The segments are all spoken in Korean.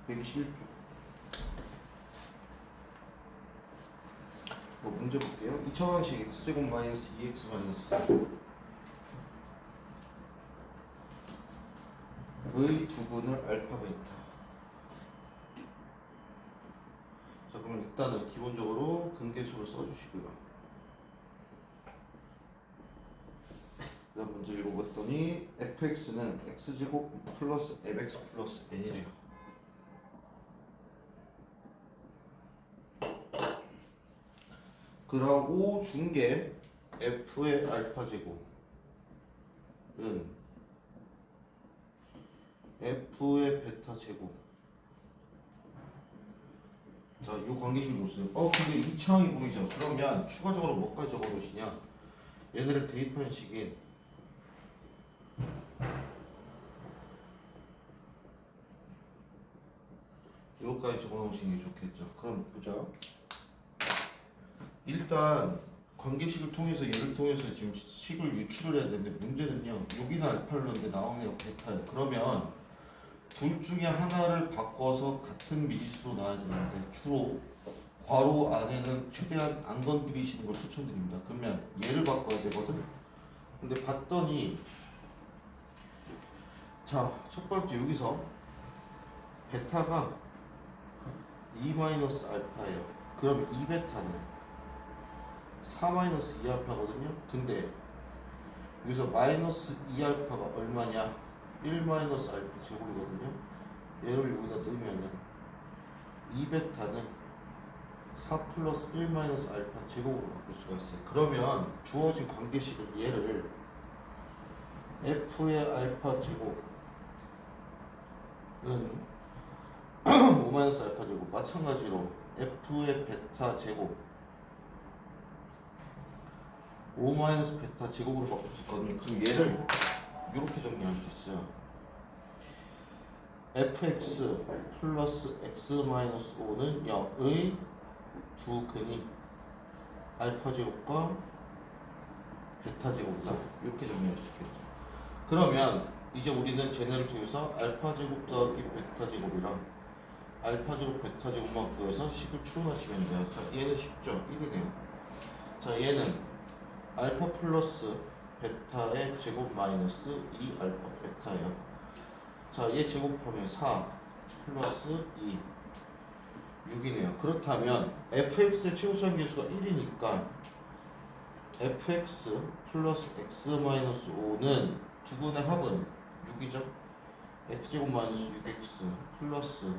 121쪽. 문제 볼게요. 2차 방식 x제곱 마이너스 2x 마이너스 의 두분을 알파 베타. 자, 그러면 일단은 기본적으로 근계수를 써주시고요. 그다음 문제 읽어봤더니 fx는 x제곱 플러스 fx 플러스 n이래요. 그러고 중계 f의 알파 제곱은 f의 베타 제곱. 자, 이 관계식을 못 쓰죠. 근데 이 창이 보이죠? 그러면 추가적으로 뭐까지 적어놓으시냐? 얘네를 대입한 식인 요거까지 적어놓으시는 게 좋겠죠. 그럼 보자. 일단 관계식을 통해서 얘를 통해서 지금 식을 유출을 해야 되는데 문제는요. 여기는 알파를 넣는데 나오는 게 베타예요. 그러면 둘 중에 하나를 바꿔서 같은 미지수로 나와야 되는데 주로 괄호 안에는 최대한 안 건드리시는 걸 추천드립니다. 그러면 얘를 바꿔야 되거든. 근데 봤더니 자, 첫 번째 여기서 베타가 2-알파예요. 그럼 2베타는 4-2알파거든요. 근데 여기서 마이너스 2알파가 얼마냐? 1-알파 제곱이거든요. 얘를 여기다 넣으면은 2베타는 4 플러스 1-알파 제곱으로 바꿀 수가 있어요. 그러면 주어진 관계식을 얘를 f의 알파 제곱은 5-알파 제곱, 마찬가지로 f의 베타 제곱 5-베타 제곱으로 바꿀 수 있거든요. 그럼 얘를 이렇게 정리할 수 있어요. fx 플러스 x 마이너스 5는 0의 두 근이 알파 제곱과 베타 제곱이다. 이렇게 정리할 수 있겠죠. 그러면 이제 우리는 쟤네를 통해서 알파 제곱 더하기 베타 제곱이랑 알파 제곱 베타 제곱만 구해서 식을 추론하시면 돼요. 자, 얘는 쉽죠. 1이네요. 자, 얘는 알파 플러스 베타의 제곱 마이너스 2알파 베타예요. 자, 얘 제곱하면 4 플러스 2 6이네요. 그렇다면 fx의 최우수한 계수가 1이니까 fx 플러스 x 마이너스 5는 두 분의 합은 6이죠. x제곱 마이너스 6x 플러스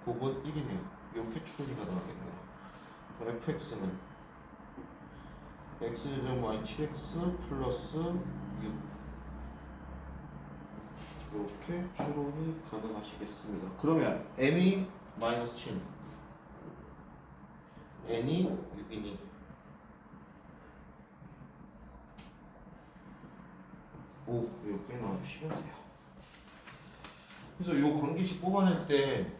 곱은 1이네요. 이렇게 추론이 가능하겠네요. 그럼 fx는 x제곱 마이너스 7x 플러스 6 이렇게 추론이 가능하시겠습니다. 그러면 m이 마이너스 7 n이 6이니 오 이렇게 놔주시면 돼요. 그래서 이 관계식 뽑아낼 때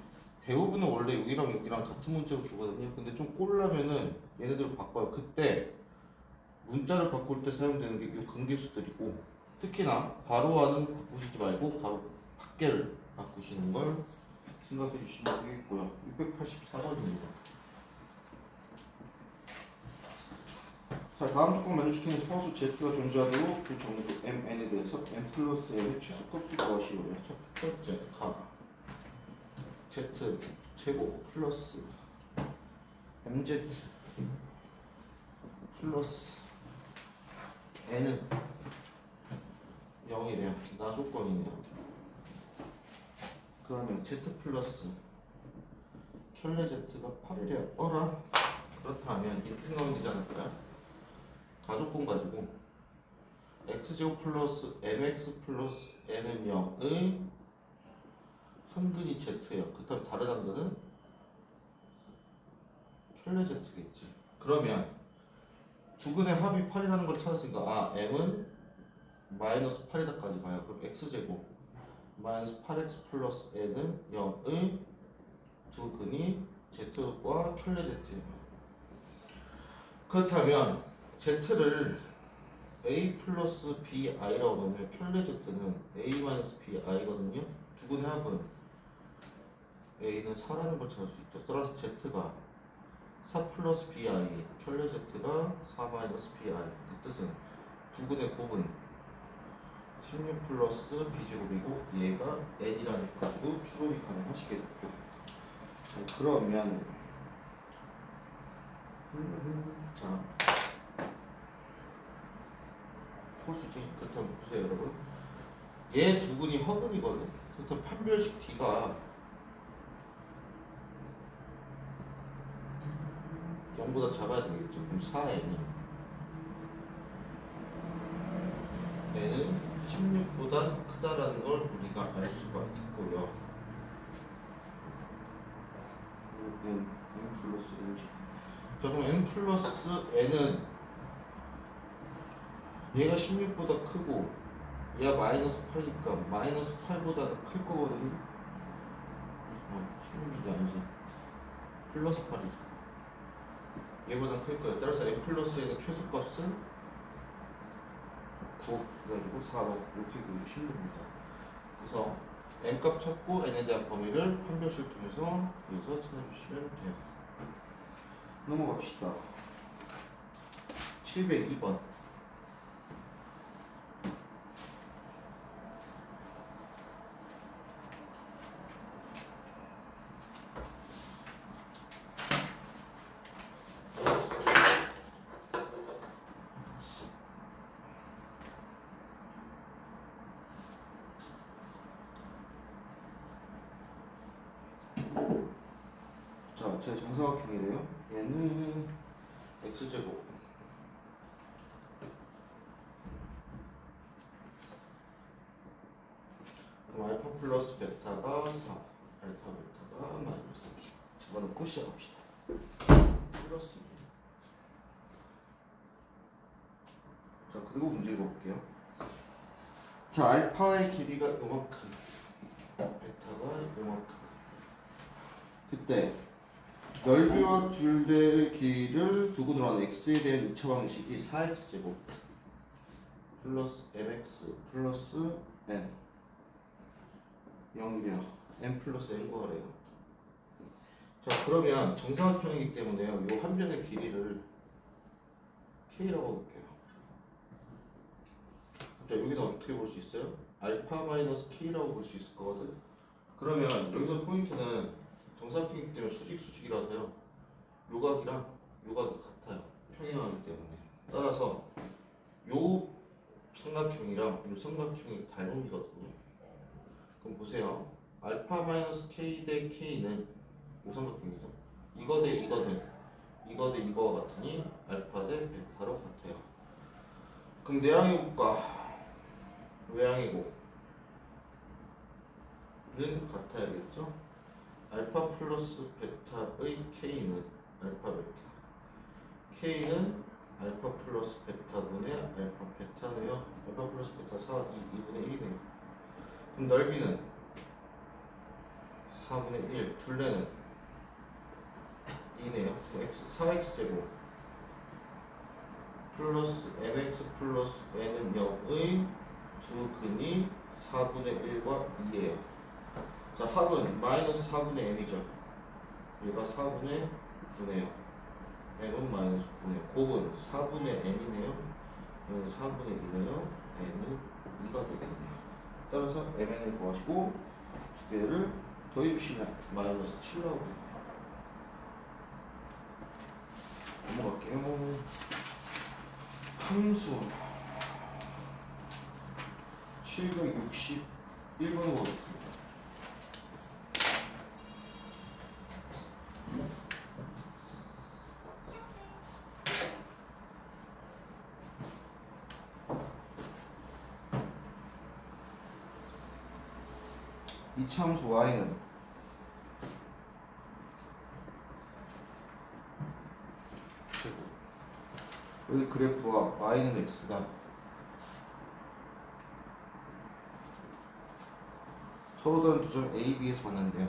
대부분은 원래 여기랑 같은 문자로 주거든요. 근데 좀 꼴라면은 얘네들을 바꿔요. 그때 문자를 바꿀 때 사용되는 게 이 관계수들이고, 특히나 괄호 안은 바꾸시지 말고 괄호 밖에를 바꾸시는 걸 생각해 주시면 되겠고요. 684번입니다. 자, 다음 조건 만족시키는 서수 Z가 존재하도록 그 정수 MN에 대해서 M 플러스 N의 최소값을 구하시오래요. 첫 번째 가 Z 제곱 플러스 MZ 플러스 N은 0이래요. 나 조건이네요. 그러면 Z 플러스 켤레 Z가 8이래요. 어라? 그렇다면 이렇게 생각하면 되지 않을까요? 가조건 가지고 x제곱 플러스 mx 플러스 n은 0의 한 근이 z예요. 그렇다면 다른 한 근은 켤레 z겠지. 그러면 두 근의 합이 8이라는 걸 찾았으니까 m은 마이너스 8이다까지 가요. 그럼 x제곱 마이너스 8x 플러스 n은 0의 두 근이 z와 켤레 z예요. 그렇다면 z를 a 플러스 bi라고 넣으면 켤레 z는 a 마이너스 bi거든요. 두 근의 합은 A는 4라는 걸 찾을 수 있죠. 따라서 Z가 4 플러스 BI, 켤레 Z가 4 마이너스 BI. 그 뜻은 두근의 곱은 16 플러스 B제곱이고 얘가 N이라는 거 가지고 추론이 가능하시겠죠. 자, 그러면 자 호수지. 그렇다면 보세요 여러분. 얘 두근이 허근이거든. 그렇다면 판별식 D가 0보다 작아야 되겠죠. 그럼 4N이 N은 16보다 크다라는 걸 우리가 알 수가 있고요. N 플러스 N. 자 그럼 N 플러스 N은 얘가 16보다 크고 얘가 마이너스 8이니까 마이너스 8보다는 클 거거든요. 16이 아니지. 플러스 8이죠. 얘보다 클 거예요. 따라서 N 플러스 N의 최소값은 9 그래가지고 4로 이렇게 구해주시면 됩니다. 그래서 N값 찾고 N에 대한 범위를 판별식을 통해서 구해서 찾아주시면 돼요. 넘어갑시다. 702번. 자, 제 정사각형이래요. 얘는 x제곱 그럼 알파 플러스 베타가 4 알파 베타가 마이너스 2 집어넣고 시작합시다. 플러스 2. 자, 그리고 문제 읽어볼게요. 자, 알파의 길이가 요만큼 베타가 요만큼 그때 넓이와 둘레의 길이를 두고들어가는 x에 대한 2차 방식이 4x제곱 플러스 mx 플러스 n 0이면 n 플러스 n 구하래요. 자 그러면 정사각형이기 때문에요. 요 한 변의 길이를 k라고 볼게요. 자 여기는 어떻게 볼 수 있어요? 알파 마이너스 k라고 볼 수 있을 거거든. 그러면 여기서 포인트는 정사각형이기 때문에 수직이라서요. 요각이랑 요각이 같아요. 평행하기 때문에. 따라서 요 삼각형이랑 요 삼각형이 닮음이거든요. 그럼 보세요. 알파 마이너스 k 대 k는 요 삼각형이죠. 이거 대 이거 대 이거 대 이거와 같으니 알파 대 베타로 같아요. 그럼 내항해 볼까? 외항이고는 같아야겠죠? 알파 플러스 베타의 k는 알파 베타 k는 알파 플러스 베타분의 알파 베타네요. 알파 플러스 베타 4, 2분의 1이네요. 그럼 넓이는 4분의 1, 둘레는 2네요. 4x제곱 플러스 mx 플러스 n은 0의 두 근이 4분의 1과 2예요. 자, 합은 마이너스 4분의 n이죠. 얘가 4분의 9네요. n은 마이너스 9네요. 곱은 4분의 n이네요. 얘는 4분의 2네요. n은 2가 되겠네요. 따라서 mn을 구하시고 두 개를 더해주시면 마이너스 7 나오거든요. 넘어갈게요. 함수 761번을 보겠습니다. 이차함수 y는 여기 그래프와 y는 x가 서로 다른 두 점 A, B에서 만났는데요.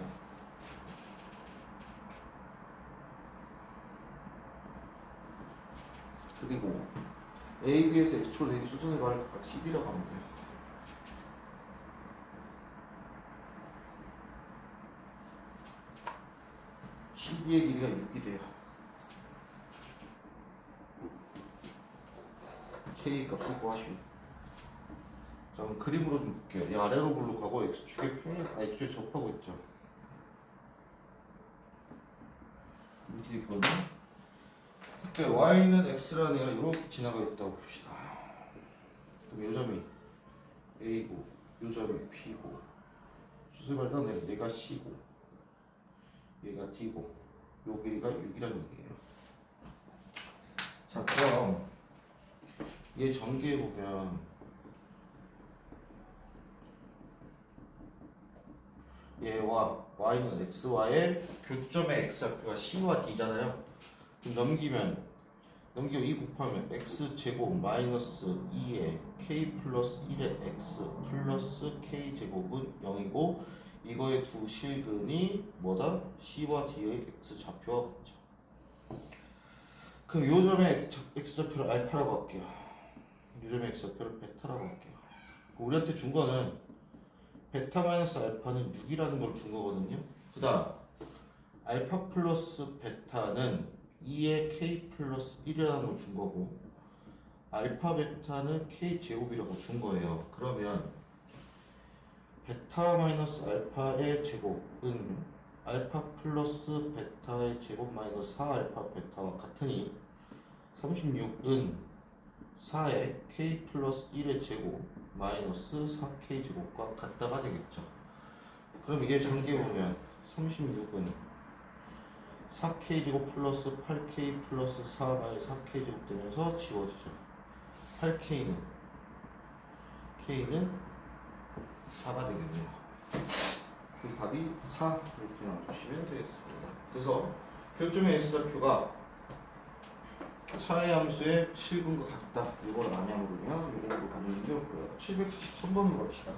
그리고 A, B에서 x축으로 된 수선의 발을 각각 CD라고 하면 돼요. CD의 길이가 6이래요. K 값을 구하시오. 자, 그럼 그림으로 좀 볼게요. 이 아래로 볼록하고 X축에 평행, X축에 접하고 있죠. 이렇게 있거든. 그때 Y는 X라는 애가 이렇게 지나가 있다고 봅시다. 그럼 요 점이 A고, 요 점이 B고, 수술발단 얘가 C고, 얘가 D고, 요 길이가 6이라는 얘기예요. 자, 그럼 얘 전개해 보면 얘와 Y는 X와의 교점의 X좌표가 C와 D잖아요. 그럼 넘기고 2 곱하면 X제곱 마이너스 2에 K 플러스 1의 X 플러스 K 제곱은 0이고 이거의 두 실근이 뭐다? C와 D의 X좌표와 같죠. 그럼 요 점의 X좌표를 알파라고 할게요. 요 점의 X좌표를 베타라고 할게요. 우리한테 준 거는 베타 마이너스 알파는 6이라는 걸 준 거거든요. 그 다음 알파 플러스 베타는 2의 K 플러스 1이라는 걸 준 거고 알파 베타는 K 제곱이라고 준 거예요. 그러면 베타 마이너스 알파의 제곱은 알파 플러스 베타의 제곱 마이너스 4알파 베타와 같으니 36은 4의 K 플러스 1의 제곱 마이너스 4K 제곱과 같다가 되겠죠. 그럼 이게 전개해보면 36은 4K 제곱 플러스 8K 플러스 4 마이너스 4K 제곱 되면서 지워지죠. 8K는 K는 4가 되겠네요. 그래서 답이 4 이렇게 나와주시면 되겠습니다. 그래서 교점의 X좌표가 차의 함수의 실근과 같다. 이걸 안양으로냐 이걸로 가는 게 없고요. 773번으로 갑시다.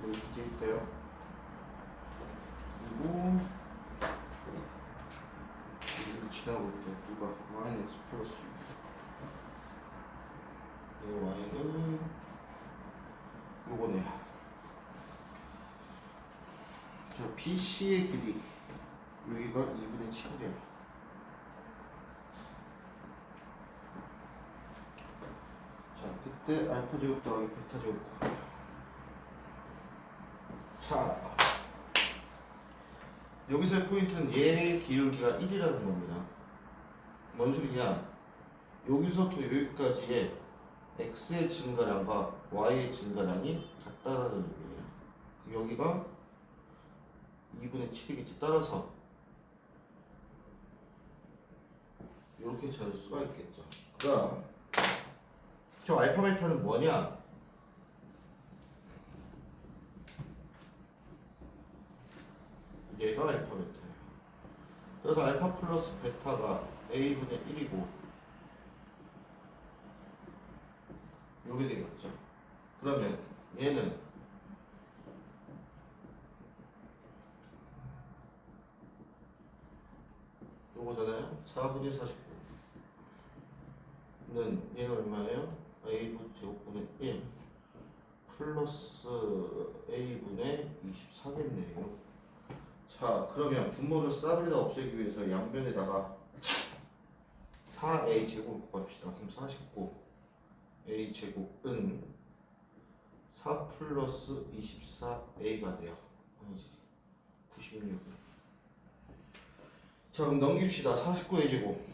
이렇게 돼 있대요. 그리고 여기를 지나고 있대. 누가 마이너스 플러스 6. 이 y는 요거네요. 자, BC의 길이 여기가 2분의 7이래요. 자, 그때 알파 제곱 더하기 베타 제곱 구하래요. 자, 여기서의 포인트는 얘의 기울기가 1이라는 겁니다. 뭔 소리냐? 여기서부터 여기까지의 x의 증가량과 y의 증가량이 같다라는 의미예요. 여기가 2분의 7이겠지. 따라서 이렇게 찾을 수가 있겠죠. 그럼 저 알파 베타는 뭐냐? 얘가 알파 베타예요. 그래서 알파 플러스 베타가 a분의 1이고 요게 되겠죠. 그러면 얘는 요거잖아요. 4분의 49는 얘는 얼마예요? a분 제곱분의 1 플러스 a분의 24겠네요. 자, 그러면 분모를 싹을 다 없애기 위해서 양변에다가 4a 제곱 곱합시다. 그럼 49 a 제곱은 4 플러스 24a가 돼요. 아니지 96. 자, 그럼 넘깁시다. 49a 제곱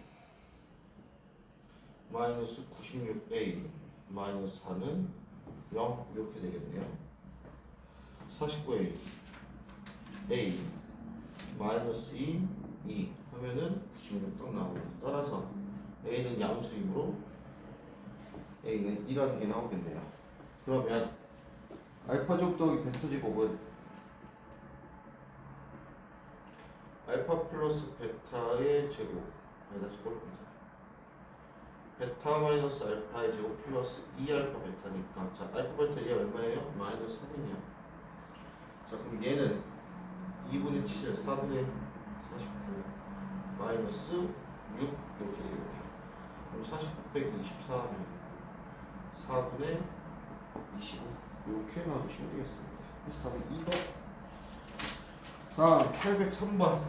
마이너스 96a 마이너스 4는 0 이렇게 되겠네요. 49a a 마이너스 2 하면은 96 딱 나오고, 따라서 a는 양수이므로 a는 2라는 게 나오겠네요. 그러면 알파 제곱 더하기 베타 제곱은 알파 플러스 베타의 제곱 아니다 제곱 베타 마이너스 알파의 제곱 플러스 2알파 베타니까 자 알파 베타 얘 얼마예요? 마이너스 3이네요. 자 그럼 얘는 2분의 7 4분의 49 마이너스 6 이렇게 되겠네요. 그럼 49 빼기 24 하면 4분의 25 이렇게 놔주시면 되겠습니다. 그래서 답은 2번. 다음 803번.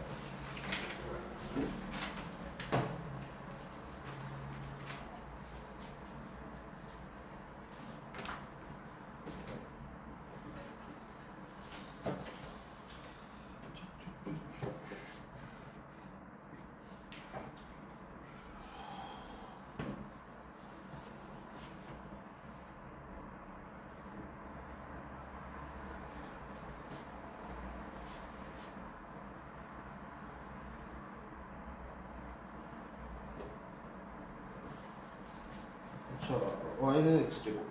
자, y는 x제곱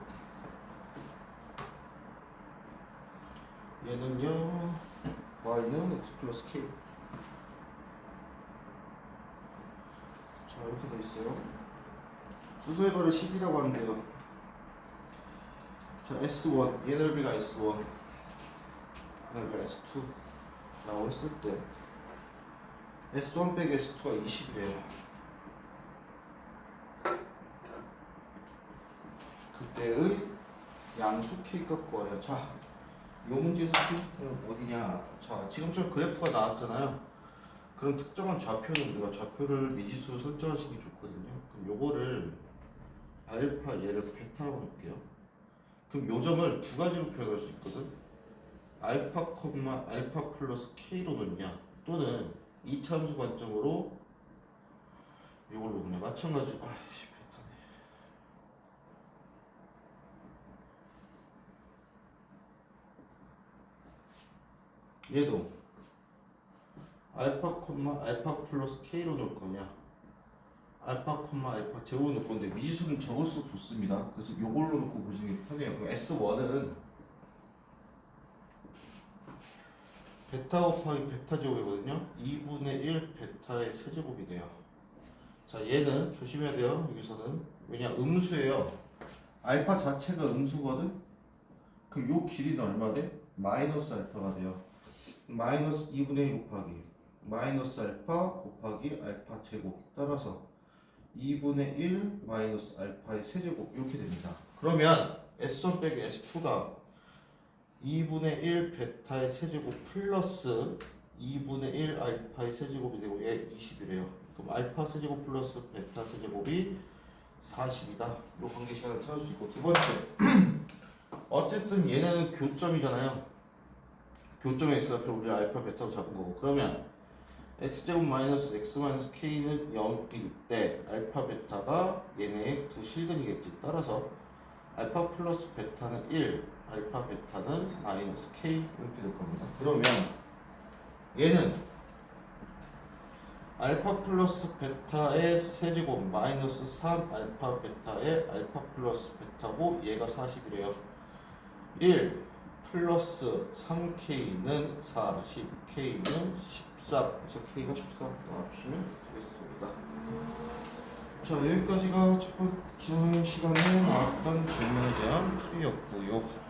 얘는요 y는 x 플러스 k 자 이렇게 돼 있어요. 주소의 발을 CD라고 하는데요. 자 S1 얘 넓이가 S1 넓이가 S2 라고 했을 때 S1 빼기 S2가 20이래요. 그때의 양수 K값 구하래요. 자, 이 문제에서 K값은 어디냐? 자, 지금처럼 그래프가 나왔잖아요. 그럼 특정한 좌표는 우리가 좌표를 미지수로 설정하시는 게 좋거든요. 그럼 요거를 알파 얘를 베타로 놓을게요. 그럼 요 점을 두 가지로 표현할 수 있거든. 알파, 알파 플러스 K로 놓냐 또는 이차함수 관점으로 요걸 놓냐. 마찬가지로 아이씨 얘도 알파, 알파 플러스 K로 놓을 거냐 알파, 알파 제곱로 놓을 건데 미지수는 적을수록 좋습니다. 그래서 요걸로 놓고 보시는 게 편해요. 그럼 S1은 베타 곱하기 베타 제곱이거든요. 2분의 1 베타의 세제곱이 돼요. 자 얘는 조심해야 돼요. 여기서는 왜냐 음수예요. 알파 자체가 음수거든. 그럼 요 길이는 얼마 돼? 마이너스 알파가 돼요. 마이너스 2분의 1 곱하기 마이너스 알파 곱하기 알파 제곱 따라서 2분의 1 마이너스 알파의 세제곱 이렇게 됩니다. 그러면 S1 빼기 S2가 2분의 1 베타의 세제곱 플러스 2분의 1 알파의 세제곱이 되고 얘 20이래요. 그럼 알파 세제곱 플러스 베타 세제곱이 40이다. 이 관계 시간을 찾을 수 있고 두 번째 어쨌든 얘네는 교점이잖아요. 교점의 x좌표 우리 알파 베타로 잡은 거고 그러면 x제곱 마이너스 x 마이너스 k는 0일 때 알파 베타가 얘네의 두 실근이겠지. 따라서 알파 플러스 베타는 1 알파 베타는 마이너스 k 이렇게 될 겁니다. 그러면 얘는 알파 플러스 베타의 세제곱 마이너스 3 알파 베타의 알파 플러스 베타고 얘가 40이래요. 1 플러스 3K는 40, K는 14. 그래서 K가 14 나와주시면 되겠습니다. 자, 여기까지가 첫 번째 시간에 나왔던 질문에 대한 풀이였고요.